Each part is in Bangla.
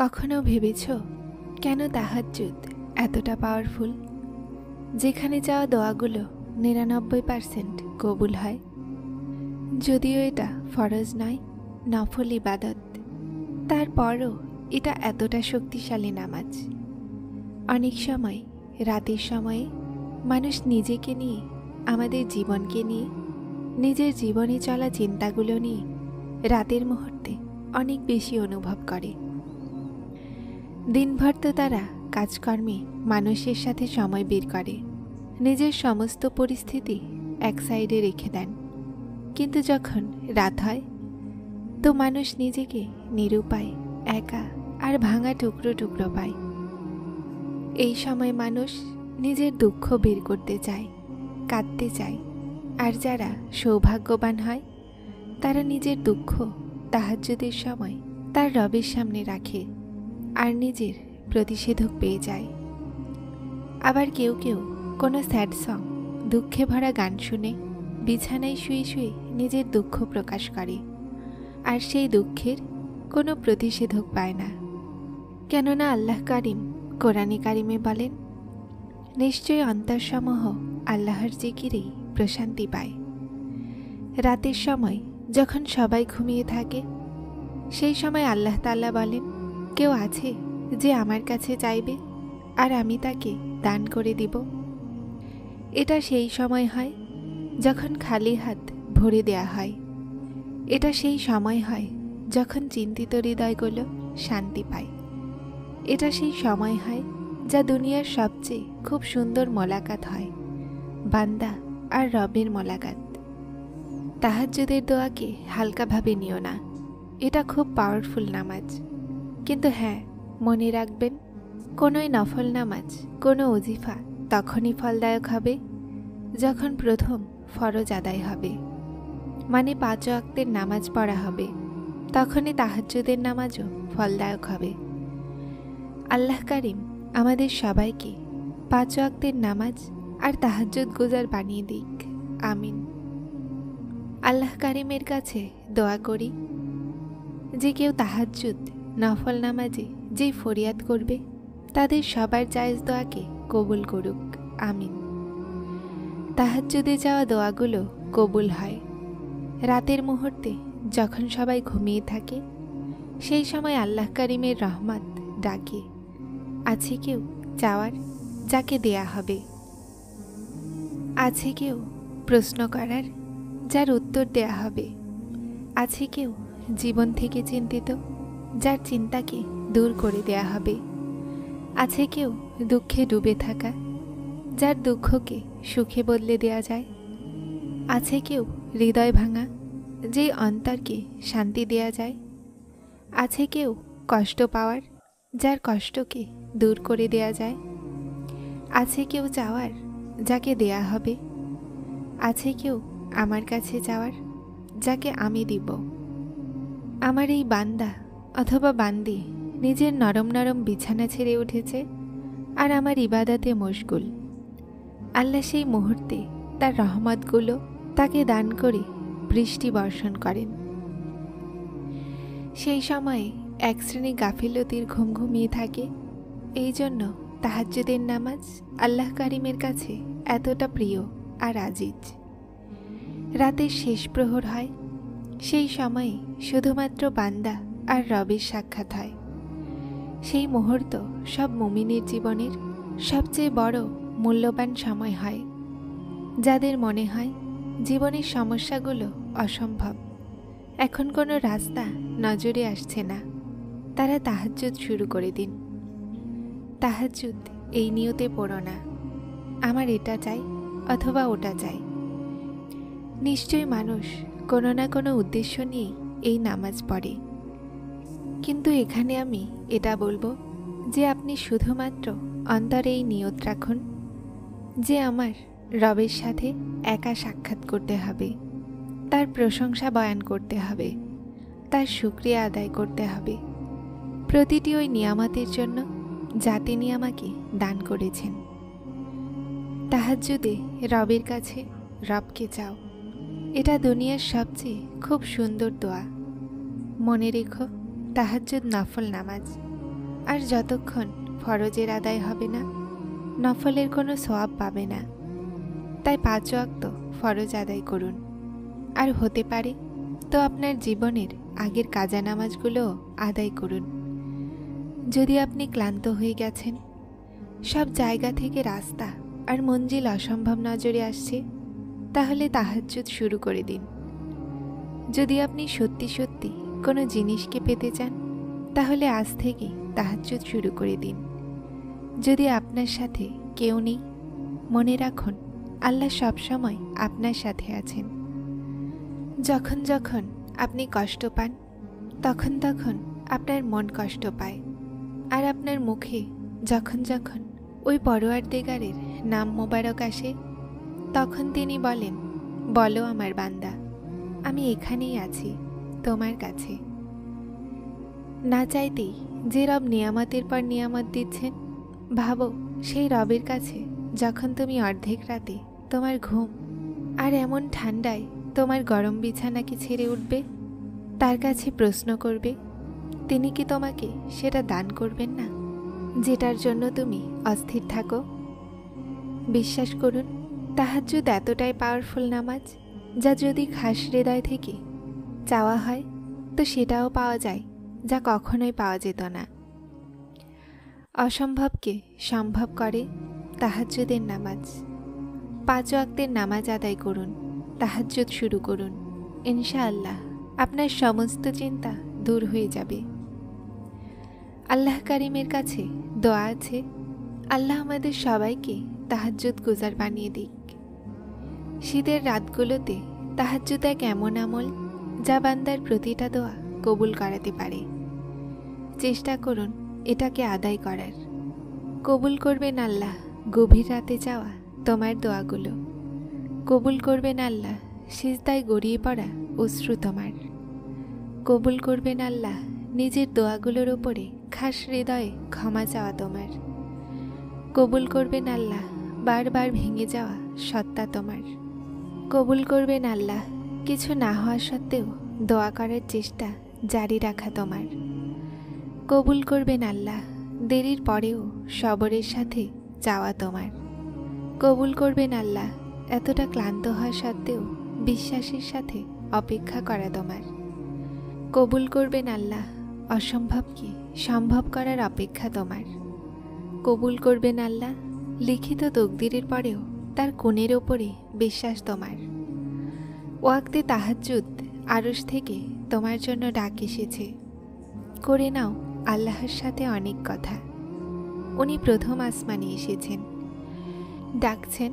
কখনো ভেবেছ কেন তাহাজ্জুদ এতটা পাওয়ারফুল, যেখানে চাওয়া দোয়াগুলো ৯৯% কবুল হয়? যদিও এটা ফরজ নয়, নফল ইবাদত, তারপরও এটা এতটা শক্তিশালী নামাজ। অনেক সময় রাতের সময়ে মানুষ নিজেকে নিয়ে, আমাদের জীবনকে নিয়ে, নিজের জীবনে চলা চিন্তাগুলো নিয়ে রাতের মুহূর্তে অনেক বেশি অনুভব করে। দিনভর তো তারা কাজকর্মে মানুষের সাথে সময় বের করে, নিজের সমস্ত পরিস্থিতি এক সাইডে রেখে দেন, কিন্তু যখন রাত হয় তো মানুষ নিজেকে নিরুপায়, একা আর ভাঙা টুকরো টুকরো পায়। এই সময় মানুষ নিজের দুঃখ বের করতে চায়, কাঁদতে চায়, আর যারা সৌভাগ্যবান হয় তারা নিজের দুঃখ তাহাজ্জুদের সময় তার রবের সামনে রাখে আর নিজের প্রতিষেধক পেয়ে যায়। আবার কেউ কেউ কোনো স্যাড সং, দুঃখে ভরা গান শুনে বিছানায় শুয়ে শুয়ে নিজের দুঃখ প্রকাশ করে, আর সেই দুঃখের কোনো প্রতিষেধক পায় না। কেননা আল্লাহ কারিম কোরআনে কারিমে বলেন, নিশ্চয়ই অন্তরসমূহ আল্লাহর জিকিরেই প্রশান্তি পায়। রাতের সময় যখন সবাই ঘুমিয়ে থাকে, সেই সময় আল্লাহ তাআলা বলেন, কেউ আছে যে আমার কাছে চাইবে আর আমি তাকে দান করে দিব? এটা সেই সময় হয় যখন খালি হাত ভরে দেয়া হয়। এটা সেই সময় হয় যখন চিন্তিত হৃদয়গুলো শান্তি পায়। এটা সেই সময় হয় যা দুনিয়ার সবচেয়ে খুব সুন্দর মোলাকাত হয়, বান্দা আর রবের মোলাকাত। তাহাজ্জুদের দোয়াকে হালকাভাবে নিও না, এটা খুব পাওয়ারফুল নামাজ। কিন্তু হ্যাঁ, মনে রাখবেন, কোনোই নফল নামাজ, কোনো ওজিফা তখনই ফলদায়ক হবে যখন প্রথম ফরজ আদায় হবে, মানে ৫ ওয়াক্তের নামাজ পড়া হবে, তখনই তাহাজ্জুদের নামাজও ফলদায়ক হবে। আল্লাহ কারিম আমাদের সবাইকে ৫ ওয়াক্তের নামাজ আর তাহাজ্জুদ গুজার বানিয়ে দিক, আমিন। আল্লাহ কারিমের কাছে দোয়া করি যে কেউ তাহাজ্জুদ নফল নামাজে যে ফরিয়াদ করবে তাদের সবার জায়েজ দোয়াকে কবুল করুক, আমিন। তাহাজ্জুদে যাওয়া দোয়াগুলো কবুল হয় রাতের মুহূর্তে, যখন সবাই ঘুমিয়ে থাকে। সেই সময় আল্লাহ কারিমের রহমত ডাকে। আছে কেউ চাওয়ার যাকে দেয়া হবে? আছে কেউ প্রশ্ন করার যার উত্তর দেয়া হবে? আছে কেউ জীবন থেকে চিন্তিত যার চিন্তাকে দূর করে দেয়া হবে? আছে কেউ দুঃখে ডুবে থাকা যার দুঃখকে সুখে বদলে দেয়া যায়? আছে কেউ হৃদয় ভাঙা যেই অন্তরকে শান্তি দেয়া যায়? আছে কেউ কষ্ট পাওয়ার যার কষ্টকে দূর করে দেয়া যায়? আছে কেউ চাওয়ার যাকে দেয়া হবে? আছে কেউ আমার কাছে চাওয়ার যাকে আমি দিব? আমার এই বান্দা অথবা বান্দি নিজের নরম নরম বিছানা ছেড়ে উঠেছে আর আমার ইবাদতে মশগুল। আল্লাহ সেই মুহূর্তে তার রহমতগুলো তাকে দান করে বৃষ্টি বর্ষণ করেন। সেই সময়ে এক শ্রেণী গাফিলতির ঘুম ঘুমিয়ে থাকে। এই জন্য তাহাজ্জুদের নামাজ আল্লাহ কারিমের কাছে এতটা প্রিয় আর আজিজ। রাতের শেষ প্রহর হয়, সেই সময়ে শুধুমাত্র বান্দা আর রবের সাক্ষাৎ হয়। সেই মুহূর্ত সব মুমিনের জীবনের সবচেয়ে বড় মূল্যবান সময় হয়। যাদের মনে হয় জীবনের সমস্যাগুলো অসম্ভব, এখন কোনো রাস্তা নজরে আসছে না, তারা তাহাজ্জুদ শুরু করে দিন। তাহাজ্জুদ এই নিয়তে পড়ো না, আমার এটা চাই অথবা ওটা চাই। নিশ্চয়ই মানুষ কোনো না কোনো উদ্দেশ্য নিয়ে এই নামাজ পড়ে, কিন্তু এখানে আমি এটা বলবো যে আপনি শুধুমাত্র অন্তরে এই নিয়ত রাখুন যে আমার রবের সাথে একা সাক্ষাৎ করতে হবে, তার প্রশংসা বয়ান করতে হবে, তার শুকরিয়া আদায় করতে হবে প্রতিটি ওই নিয়ামতের জন্য যা তিনি আমাকে দান করেছেন। তাহাজ্জুদে রবের কাছে রবকে চাও, এটা দুনিয়ার সবচেয়ে খুব সুন্দর দোয়া। মনে রেখো, তাহাজ্জুদ নফল নামাজ, আর যতক্ষণ ফরজের আদায় হবে না, নফলের কোনো সওয়াব পাবে না। তাই 5 ওয়াক্ত ফরজ আদায় করুন। আর হতে পারে তো আপনার জীবনের আগের কাজা নামাজগুলোও আদায় করুন। যদি আপনি ক্লান্ত হয়ে গেছেন, সব জায়গা থেকে রাস্তা আর মঞ্জিল অসম্ভব নজরে আসছে, তাহলে তাহাজ্জুদ শুরু করে দিন। যদি আপনি সত্যি সত্যি কোনো জিনিসকে পেতে চান, তাহলে আজ থেকে তাহাজ্জুদ শুরু করে দিন। যদি আপনার সাথে কেউ নেই, মনে রাখুন আল্লাহ সবসময় আপনার সাথে আছেন। যখন যখন আপনি কষ্ট পান, তখন তখন আপনার মন কষ্ট পায়। আর আপনার মুখে যখন যখন ওই পরওয়ারদিগারের নাম মোবারক আসে, তখন তিনি বলেন, বলো আমার বান্দা, আমি এখানেই আছি তোমার কাছে। না চাইতেই যে রব নিয়ামতের পর নিয়ামত দিচ্ছেন, ভাবো সেই রবের কাছে যখন তুমি অর্ধেক রাতে তোমার ঘুম আর এমন ঠান্ডায় তোমার গরম বিছানাকে ছেড়ে উঠবে, তার কাছে প্রশ্ন করবে, তিনি কি তোমাকে সেটা দান করবেন না, যেটার জন্য তুমি অস্থির থাকো? বিশ্বাস করুন, তাহাজ্জুদ এতটাই পাওয়ারফুল নামাজ, যা যদি খাস হৃদয় থেকে চাওয়া হয় তো সেটাও পাওয়া যায়, যা কখনোই পাওয়া যেত না। অসম্ভবকে সম্ভব করে তাহাজ্জুদের নামাজ। 5 ওয়াক্তের নামাজ আদায় করুন, তাহাজ্জুদ শুরু করুন। ইনশাআল্লাহ আপনার সমস্ত চিন্তা দূর হয়ে যাবে। আল্লাহ কারিমের কাছে দোয়া আছে, আল্লাহ আমাদের সবাইকে তাহাজ্জুদ গুজার বানিয়ে দিক। শীতের রাতগুলোতে তাহাজ্জুদ এক এমন আমল, যা বান্দার প্রতিটা দোয়া কবুল করাতে পারে। চেষ্টা করুন এটাকে আদায় করার। কবুল করবেন আল্লাহ গভীর রাতে যাওয়া তোমার দোয়াগুলো। কবুল করবেন আল্লাহ সিজদায় গড়িয়ে পড়া অশ্রু তোমার। কবুল করবেন আল্লাহ নিজের দোয়াগুলোর ওপরে খাস হৃদয়ে ক্ষমা চাওয়া তোমার। কবুল করবেন আল্লাহ বারবার ভেঙে যাওয়া সত্তা তোমার। কবুল করবেন আল্লাহ কিছু না হওয়া সত্ত্বেও দোয়া করার চেষ্টা জারি রাখা তোমার। কবুল করবেন আল্লাহ দেরির পরেও সবরের সাথে চাওয়া তোমার। কবুল করবেন আল্লাহ এতটা ক্লান্ত হওয়া সত্ত্বেও বিশ্বাসের সাথে অপেক্ষা করা তোমার। কবুল করবেন আল্লাহ অসম্ভবকে সম্ভব করার অপেক্ষা তোমার। কবুল করবেন আল্লাহ লিখিত তকদিরের পরেও তার কোণের ওপরে বিশ্বাস তোমার। ওয়াক্তে তাহাজ্জুদ আরশ থেকে তোমার জন্য ডাক এসেছে। করে নাও আল্লাহর সাথে অনেক কথা। উনি প্রথম আসমানে এসেছেন, ডাকছেন,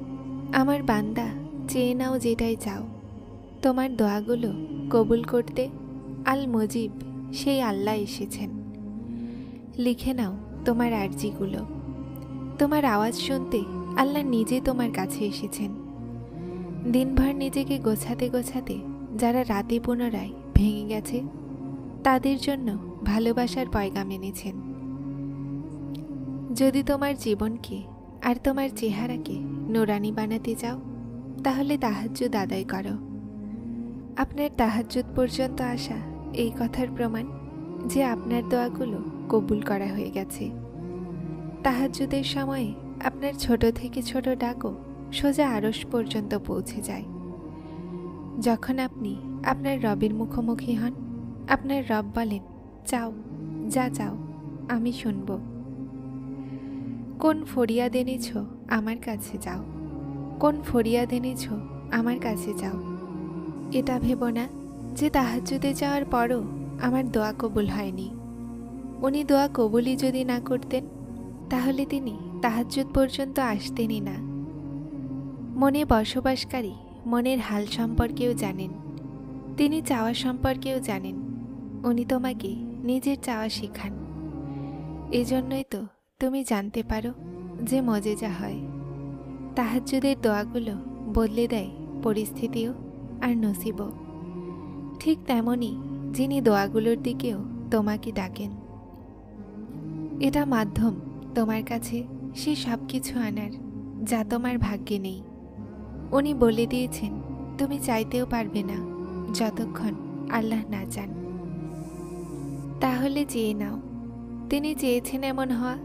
আমার বান্দা চেয়ে নাও যেটাই চাও। তোমার দোয়াগুলো কবুল করতে আল মুজিব সেই আল্লাহ এসেছেন। লিখে নাও তোমার আরজিগুলো। তোমার আওয়াজ শুনতে আল্লাহ নিজে তোমার কাছে এসেছেন। দিনভর নিজেকে গোছাতে গোছাতে যারা রাতে পুনরায় ভেঙে গেছে, তাদের জন্য ভালোবাসার পয়গাম এনেছেন। যদি তোমার জীবনকে আর তোমার চেহারাকে নুরানি বানাতে চাও, তাহলে তাহাজ্জুদ আদায় করো। আপনার তাহাজ্জুদ পর্যন্ত আসা এই কথার প্রমাণ যে আপনার দোয়াগুলো কবুল করা হয়ে গেছে। তাহাজ্জুদের সময়ে আপনার ছোট থেকে ছোট ডাকও সোজা আরশ পর্যন্ত পৌঁছে যায়। যখন আপনি আপনার রবের মুখোমুখি হন, আপনার রব বলেন, চাও, যা চাও আমি শুনব। কোন ফরিয়াদ এনেছ আমার কাছে যাও, কোন ফরিয়াদ এনেছ আমার কাছে যাও। এটা ভেবো না যে তাহাজ্জুদে যাওয়ার পরও আমার দোয়া কবুল হয়নি। উনি দোয়া কবুলই যদি না করতেন, তাহলে তিনি তাহাজ্জুদ পর্যন্ত আসতেনই না। মনে বসবাসকারী মনের হাল সম্পর্কেও জানেন, তিনি চাওয়া সম্পর্কেও জানেন। উনি তোমাকে নিজের চাওয়া শেখান। এজন্যই তো তুমি জানতে পারো যে মজেজা হয়। তাহাজ্জুদের দোয়াগুলো বদলে দেয় পরিস্থিতিও আর নসিবও। ঠিক তেমনই যিনি দোয়াগুলোর দিকেও তোমাকে ডাকেন। এটা মাধ্যম তোমার কাছে সে সব কিছু আনার যা তোমার ভাগ্যে নেই। উনি বলে দিয়েছেন তুমি চাইতেও পারবে না যতক্ষণ আল্লাহ না চান। তাহলে চেয়ে নাও, তিনি চেয়েছেন এমন হওয়া,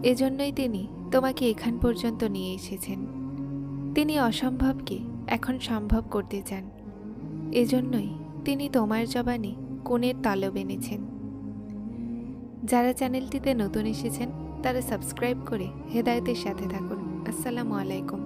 এজন্যই তিনি তোমাকে এখান পর্যন্ত নিয়ে এসেছেন। তিনি অসম্ভবকে এখন সম্ভব করতে চান, এজন্যই তিনি তোমার জবানে কোণের তালব এনেছেন। যারা চ্যানেলটিতে নতুন এসেছেন তারা সাবস্ক্রাইব করে হেদায়েতের সাথে থাকুন। আসসালামু আলাইকুম।